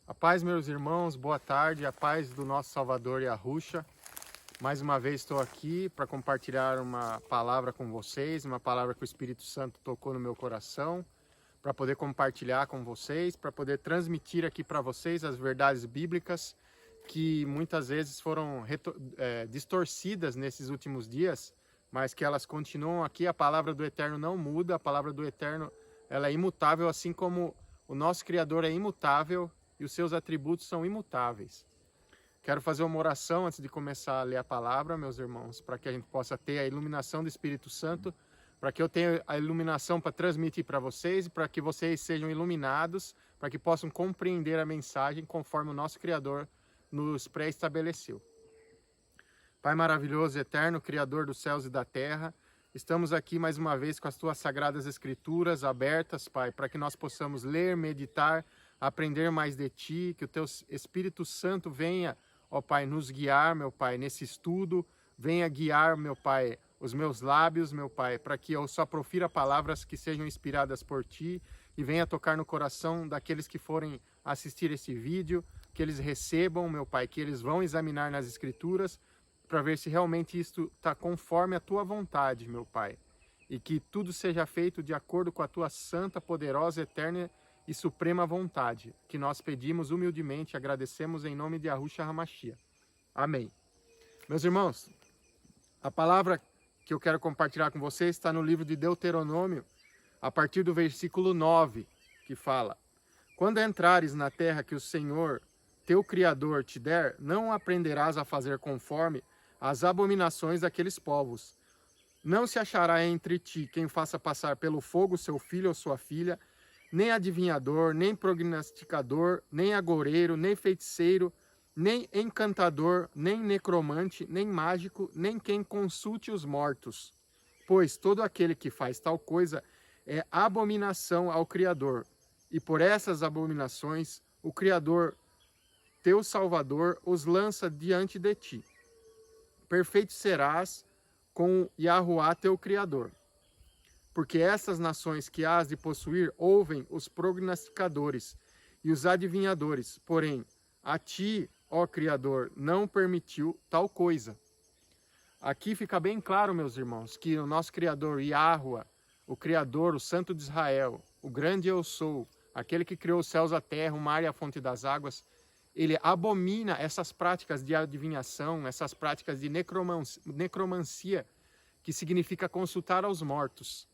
A paz, meus irmãos, boa tarde, a paz do nosso Salvador Yahushua. Mais uma vez estou aqui para compartilhar uma palavra com vocês, uma palavra que o Espírito Santo tocou no meu coração, para poder compartilhar com vocês, para poder transmitir aqui para vocês as verdades bíblicas que muitas vezes foram distorcidas nesses últimos dias, mas que elas continuam aqui. A palavra do Eterno não muda, a palavra do Eterno ela é imutável, assim como o nosso Criador é imutável e os seus atributos são imutáveis. Quero fazer uma oração antes de começar a ler a palavra, meus irmãos, para que a gente possa ter a iluminação do Espírito Santo, para que eu tenha a iluminação para transmitir para vocês e para que vocês sejam iluminados, para que possam compreender a mensagem conforme o nosso Criador nos pré-estabeleceu. Pai maravilhoso, eterno, Criador dos céus e da terra, estamos aqui mais uma vez com as Tuas Sagradas Escrituras abertas, Pai, para que nós possamos ler, meditar, aprender mais de Ti, que o Teu Espírito Santo venha, ó Pai, nos guiar, meu Pai, nesse estudo, venha guiar, meu Pai, os meus lábios, meu Pai, para que eu só profira palavras que sejam inspiradas por Ti e venha tocar no coração daqueles que forem assistir esse vídeo, que eles recebam, meu Pai, que eles vão examinar nas Escrituras para ver se realmente isto está conforme a Tua vontade, meu Pai, e que tudo seja feito de acordo com a Tua santa, poderosa, eterna e suprema vontade, que nós pedimos humildemente, agradecemos em nome de Yahushua HaMashiach. Amém. Meus irmãos, a palavra que eu quero compartilhar com vocês está no livro de Deuteronômio, a partir do versículo 9, que fala: Quando entrares na terra que o Senhor, teu Criador, te der, não aprenderás a fazer conforme as abominações daqueles povos. Não se achará entre ti quem faça passar pelo fogo seu filho ou sua filha, nem adivinhador, nem prognosticador, nem agoureiro, nem feiticeiro, nem encantador, nem necromante, nem mágico, nem quem consulte os mortos. Pois todo aquele que faz tal coisa é abominação ao Criador. E por essas abominações, o Criador, teu Salvador, os lança diante de ti. Perfeito serás com Yahuá, teu Criador. Porque essas nações que hás de possuir ouvem os prognosticadores e os adivinhadores, porém, a ti, ó Criador, não permitiu tal coisa. Aqui fica bem claro, meus irmãos, que o nosso Criador, Yahuá, o Criador, o Santo de Israel, o grande eu sou, aquele que criou os céus, a terra, o mar e a fonte das águas, ele abomina essas práticas de adivinhação, essas práticas de necromancia, que significa consultar aos mortos.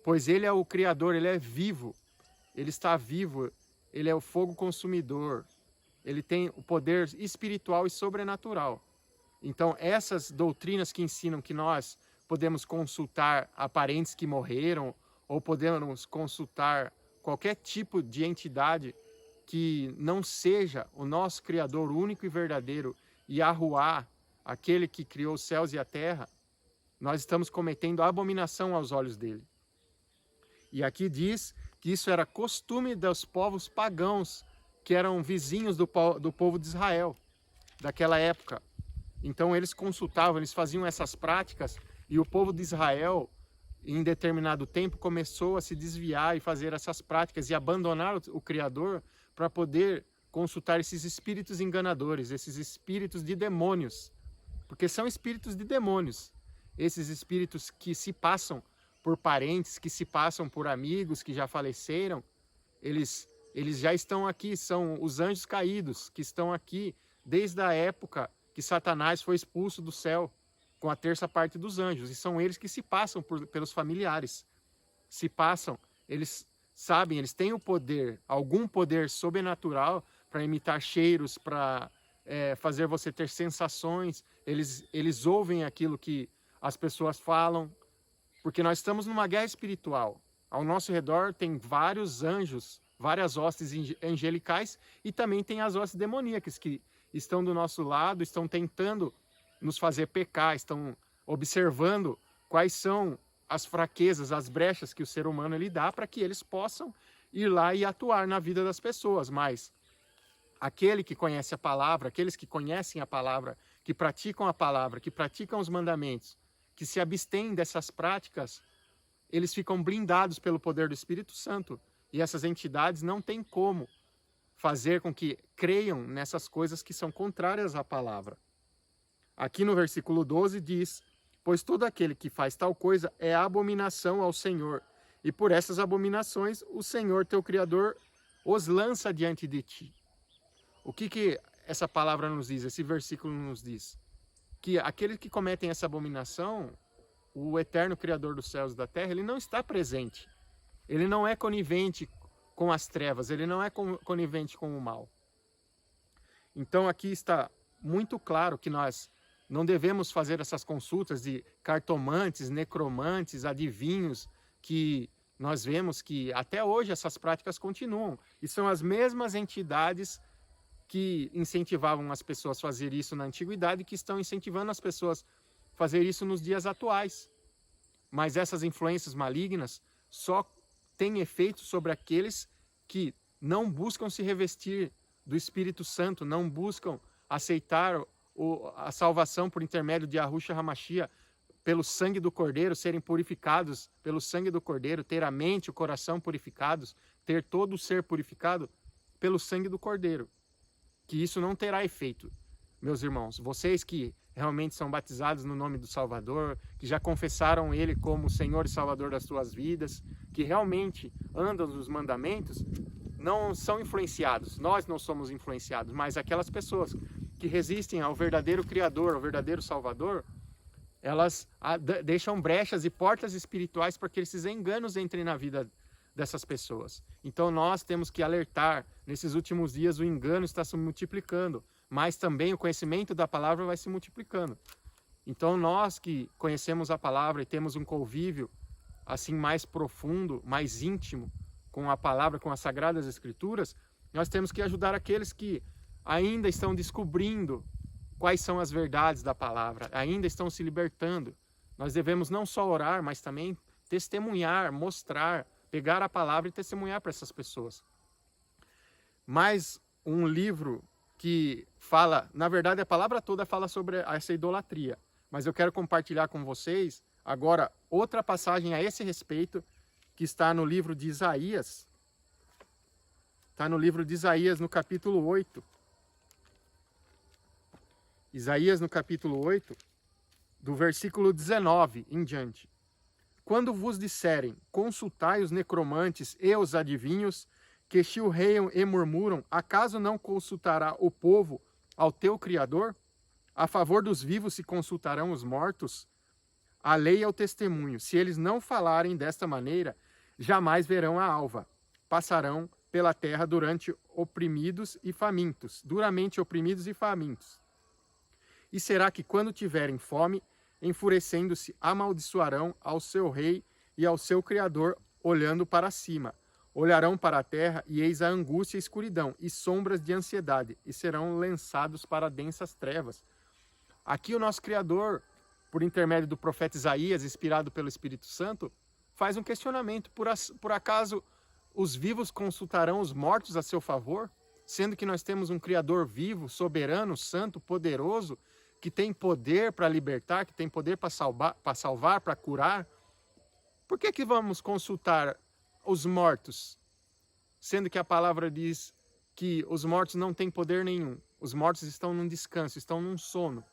Pois ele é o Criador, ele é vivo, ele está vivo, ele é o fogo consumidor, ele tem o poder espiritual e sobrenatural. Então, essas doutrinas que ensinam que nós podemos consultar a parentes que morreram, ou podemos consultar qualquer tipo de entidade que não seja o nosso Criador único e verdadeiro, Yahuá, aquele que criou os céus e a terra, nós estamos cometendo abominação aos olhos dele. E aqui diz que isso era costume dos povos pagãos, que eram vizinhos do povo de Israel, daquela época. Então eles consultavam, eles faziam essas práticas, e o povo de Israel, em determinado tempo, começou a se desviar e fazer essas práticas, e abandonar o Criador para poder consultar esses espíritos enganadores, esses espíritos de demônios. Porque são espíritos de demônios, esses espíritos que se passam por parentes, que se passam por amigos que já faleceram, eles já estão aqui, são os anjos caídos, que estão aqui desde a época que Satanás foi expulso do céu, com a terça parte dos anjos, e são eles que se passam pelos familiares, se passam, eles sabem, eles têm o poder, algum poder sobrenatural para imitar cheiros, para fazer você ter sensações, eles ouvem aquilo que as pessoas falam, porque nós estamos numa guerra espiritual. Ao nosso redor tem vários anjos, várias hostes angelicais, e também tem as hostes demoníacas que estão do nosso lado, estão tentando nos fazer pecar, estão observando quais são as fraquezas, as brechas que o ser humano lhe dá, para que eles possam ir lá e atuar na vida das pessoas. Mas aquele que conhece a palavra, aqueles que conhecem a palavra, que praticam a palavra, que praticam os mandamentos, que se abstêm dessas práticas, eles ficam blindados pelo poder do Espírito Santo. E essas entidades não têm como fazer com que creiam nessas coisas que são contrárias à palavra. Aqui no versículo 12 diz: pois todo aquele que faz tal coisa é abominação ao Senhor, e por essas abominações o Senhor teu Criador os lança diante de ti. O que essa palavra nos diz, esse versículo nos diz? Que aqueles que cometem essa abominação, o eterno Criador dos céus e da terra, ele não está presente. Ele não é conivente com as trevas, ele não é conivente com o mal. Então aqui está muito claro que nós não devemos fazer essas consultas de cartomantes, necromantes, adivinhos, que nós vemos que até hoje essas práticas continuam. E são as mesmas entidades que incentivavam as pessoas a fazer isso na antiguidade e que estão incentivando as pessoas a fazer isso nos dias atuais. Mas essas influências malignas só têm efeito sobre aqueles que não buscam se revestir do Espírito Santo, não buscam aceitar a salvação por intermédio de Yahushua HaMashiach, pelo sangue do Cordeiro, serem purificados pelo sangue do Cordeiro, ter a mente e o coração purificados, ter todo o ser purificado pelo sangue do Cordeiro. Que isso não terá efeito, meus irmãos. Vocês que realmente são batizados no nome do Salvador, que já confessaram Ele como Senhor e Salvador das suas vidas, que realmente andam nos mandamentos, não são influenciados. Nós não somos influenciados, mas aquelas pessoas que resistem ao verdadeiro Criador, ao verdadeiro Salvador, elas deixam brechas e portas espirituais para que esses enganos entrem na vida dessas pessoas. Então nós temos que alertar, nesses últimos dias o engano está se multiplicando, mas também o conhecimento da palavra vai se multiplicando. Então nós que conhecemos a palavra e temos um convívio assim mais profundo, mais íntimo com a palavra, com as Sagradas Escrituras, nós temos que ajudar aqueles que ainda estão descobrindo quais são as verdades da palavra, ainda estão se libertando. Nós devemos não só orar, mas também testemunhar, mostrar, pegar a palavra e testemunhar para essas pessoas. Mais um livro que fala, na verdade a palavra toda fala sobre essa idolatria, mas eu quero compartilhar com vocês agora outra passagem a esse respeito, que está no livro de Isaías. Está no livro de Isaías, no capítulo 8. Isaías, no capítulo 8, do versículo 19 em diante. Quando vos disserem, consultai os necromantes e os adivinhos, que chilreiam e murmuram, acaso não consultará o povo ao teu Criador? A favor dos vivos se consultarão os mortos? A lei é o testemunho. Se eles não falarem desta maneira, jamais verão a alva. Passarão pela terra durante oprimidos e famintos, duramente oprimidos e famintos. E será que quando tiverem fome, enfurecendo-se, amaldiçoarão ao seu rei e ao seu Criador, olhando para cima. Olharão para a terra, e eis a angústia e a escuridão, e sombras de ansiedade, e serão lançados para densas trevas. Aqui o nosso Criador, por intermédio do profeta Isaías, inspirado pelo Espírito Santo, faz um questionamento. Por acaso os vivos consultarão os mortos a seu favor? Sendo que nós temos um Criador vivo, soberano, santo, poderoso, que tem poder para libertar, que tem poder para salvar, para curar. Por que vamos consultar os mortos? Sendo que a palavra diz que os mortos não têm poder nenhum. Os mortos estão num descanso, estão num sono.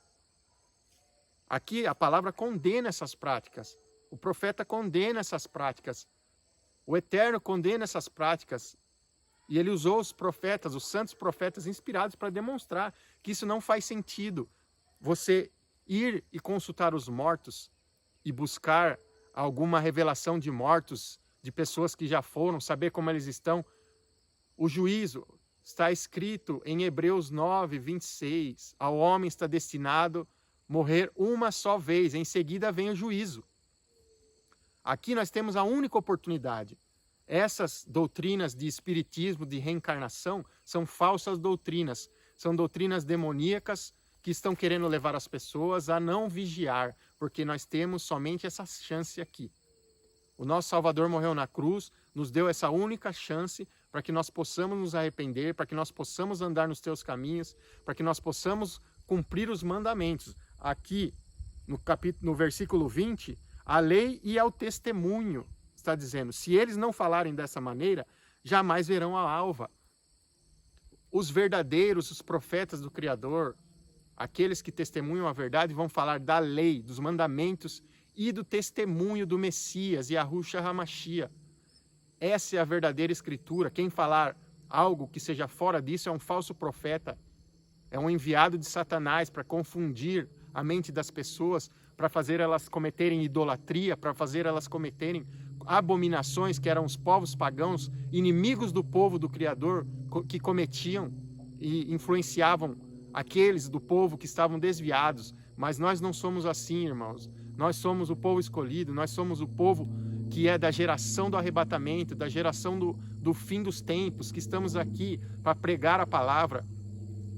Aqui a palavra condena essas práticas. O profeta condena essas práticas. O Eterno condena essas práticas. E ele usou os profetas, os santos profetas inspirados para demonstrar que isso não faz sentido. Você ir e consultar os mortos e buscar alguma revelação de mortos, de pessoas que já foram, saber como eles estão. O juízo está escrito em Hebreus 9, 26. Ao homem está destinado morrer uma só vez, em seguida vem o juízo. Aqui nós temos a única oportunidade. Essas doutrinas de espiritismo, de reencarnação, são falsas doutrinas. São doutrinas demoníacas que estão querendo levar as pessoas a não vigiar, porque nós temos somente essa chance aqui. O nosso Salvador morreu na cruz, nos deu essa única chance para que nós possamos nos arrepender, para que nós possamos andar nos teus caminhos, para que nós possamos cumprir os mandamentos. Aqui, no versículo 20, a lei e ao testemunho, está dizendo, se eles não falarem dessa maneira, jamais verão a alva. os verdadeiros, os profetas do Criador, aqueles que testemunham a verdade, vão falar da lei, dos mandamentos e do testemunho do Messias, Yahushua HaMashiach. Essa é a verdadeira escritura. Quem falar algo que seja fora disso é um falso profeta, é um enviado de Satanás para confundir a mente das pessoas, para fazer elas cometerem idolatria, para fazer elas cometerem abominações que eram os povos pagãos, inimigos do povo do Criador, que cometiam e influenciavam aqueles do povo que estavam desviados. Mas nós não somos assim, irmãos. Nós somos o povo escolhido, nós somos o povo que é da geração do arrebatamento, da geração do fim dos tempos, que estamos aqui para pregar a palavra.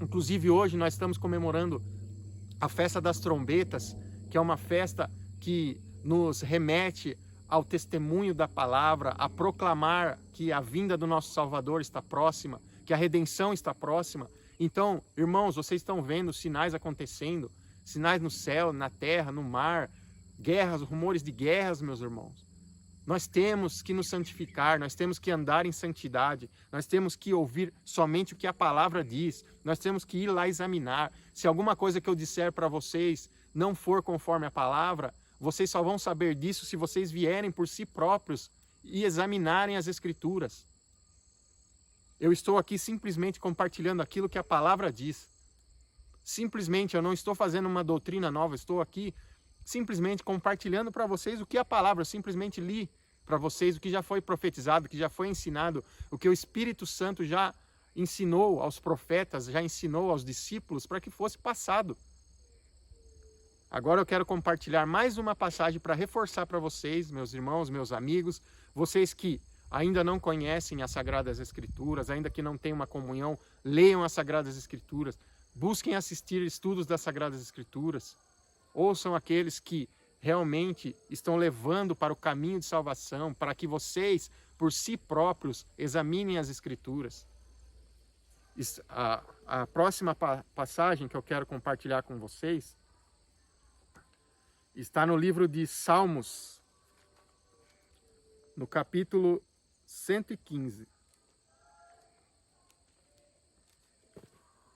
Inclusive hoje nós estamos comemorando a festa das trombetas, que é uma festa que nos remete ao testemunho da palavra, a proclamar que a vinda do nosso Salvador está próxima, que a redenção está próxima. Então, irmãos, vocês estão vendo sinais acontecendo, sinais no céu, na terra, no mar, guerras, rumores de guerras, meus irmãos. Nós temos que nos santificar, nós temos que andar em santidade, nós temos que ouvir somente o que a palavra diz, nós temos que ir lá examinar. Se alguma coisa que eu disser para vocês não for conforme a palavra, vocês só vão saber disso se vocês vierem por si próprios e examinarem as Escrituras. Eu estou aqui simplesmente compartilhando aquilo que a palavra diz. Simplesmente, eu não estou fazendo uma doutrina nova, estou aqui simplesmente compartilhando para vocês o que a palavra, eu simplesmente li para vocês o que já foi profetizado, o que já foi ensinado, o que o Espírito Santo já ensinou aos profetas, já ensinou aos discípulos para que fosse passado. Agora eu quero compartilhar mais uma passagem para reforçar para vocês, meus irmãos, meus amigos, vocês que ainda não conhecem as Sagradas Escrituras, ainda que não tenham uma comunhão, leiam as Sagradas Escrituras, busquem assistir estudos das Sagradas Escrituras. Ouçam aqueles que realmente estão levando para o caminho de salvação, para que vocês, por si próprios, examinem as Escrituras. A próxima passagem que eu quero compartilhar com vocês está no livro de Salmos, no capítulo 115.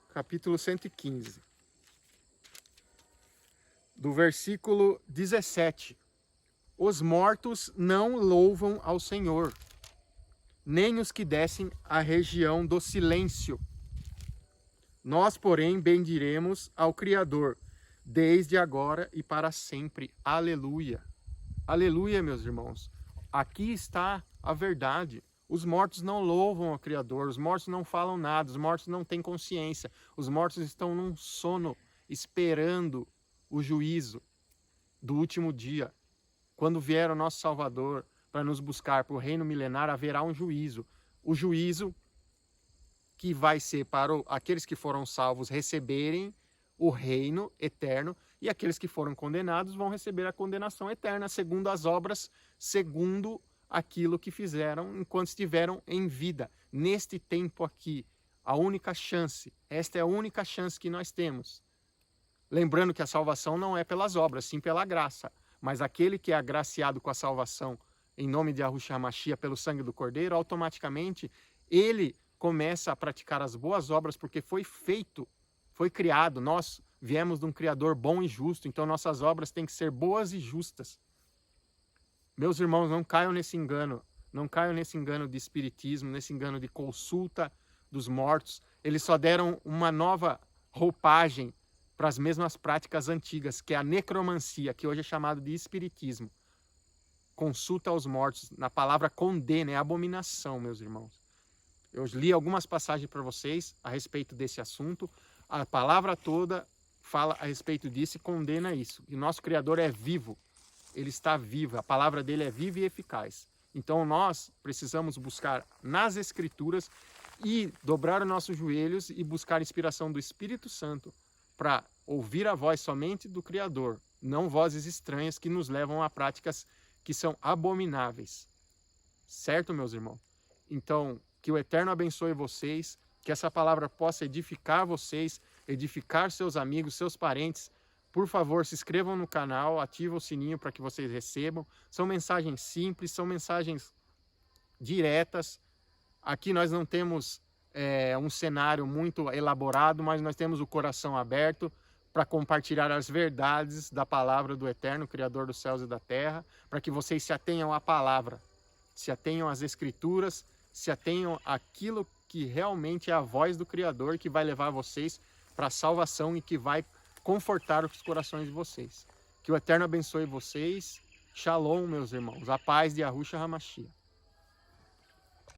Capítulo 115. Do versículo 17. Os mortos não louvam ao Senhor, nem os que descem à região do silêncio. Nós, porém, bendiremos ao Criador, desde agora e para sempre. Aleluia. Aleluia, meus irmãos. Aqui está a verdade. Os mortos não louvam ao Criador, os mortos não falam nada, os mortos não têm consciência. Os mortos estão num sono, esperando o juízo do último dia. Quando vier o nosso Salvador para nos buscar para o reino milenar, haverá um juízo. O juízo que vai ser para aqueles que foram salvos receberem o reino eterno, e aqueles que foram condenados vão receber a condenação eterna, segundo as obras, segundo aquilo que fizeram enquanto estiveram em vida. Neste tempo aqui, a única chance, esta é a única chance que nós temos. Lembrando que a salvação não é pelas obras, sim pela graça. Mas aquele que é agraciado com a salvação em nome de Yahushua HaMashiach pelo sangue do Cordeiro, automaticamente ele começa a praticar as boas obras porque foi feito, foi criado. Nós viemos de um Criador bom e justo, então nossas obras têm que ser boas e justas. Meus irmãos, não caiam nesse engano. Não caiam nesse engano de espiritismo, nesse engano de consulta dos mortos. Eles só deram uma nova roupagem para as mesmas práticas antigas, que é a necromancia, que hoje é chamado de espiritismo. Consulta aos mortos, na palavra condena, é abominação, meus irmãos. Eu li algumas passagens para vocês a respeito desse assunto. A palavra toda fala a respeito disso e condena isso. E nosso Criador é vivo, ele está vivo, a palavra dele é viva e eficaz. Então nós precisamos buscar nas Escrituras e dobrar os nossos joelhos e buscar a inspiração do Espírito Santo para ouvir a voz somente do Criador, não vozes estranhas que nos levam a práticas que são abomináveis. Certo, meus irmãos? Então, que o Eterno abençoe vocês, que essa palavra possa edificar vocês, edificar seus amigos, seus parentes. Por favor, se inscrevam no canal, ativem o sininho para que vocês recebam. São mensagens simples, são mensagens diretas. Aqui nós não temos um cenário muito elaborado, mas nós temos o coração aberto para compartilhar as verdades da palavra do Eterno, Criador dos céus e da terra, para que vocês se atenham à palavra, se atenham às Escrituras, se atenham àquilo que realmente é a voz do Criador, que vai levar vocês para a salvação e que vai confortar os corações de vocês. Que o Eterno abençoe vocês. Shalom, meus irmãos. A paz de Yahushua HaMashiach.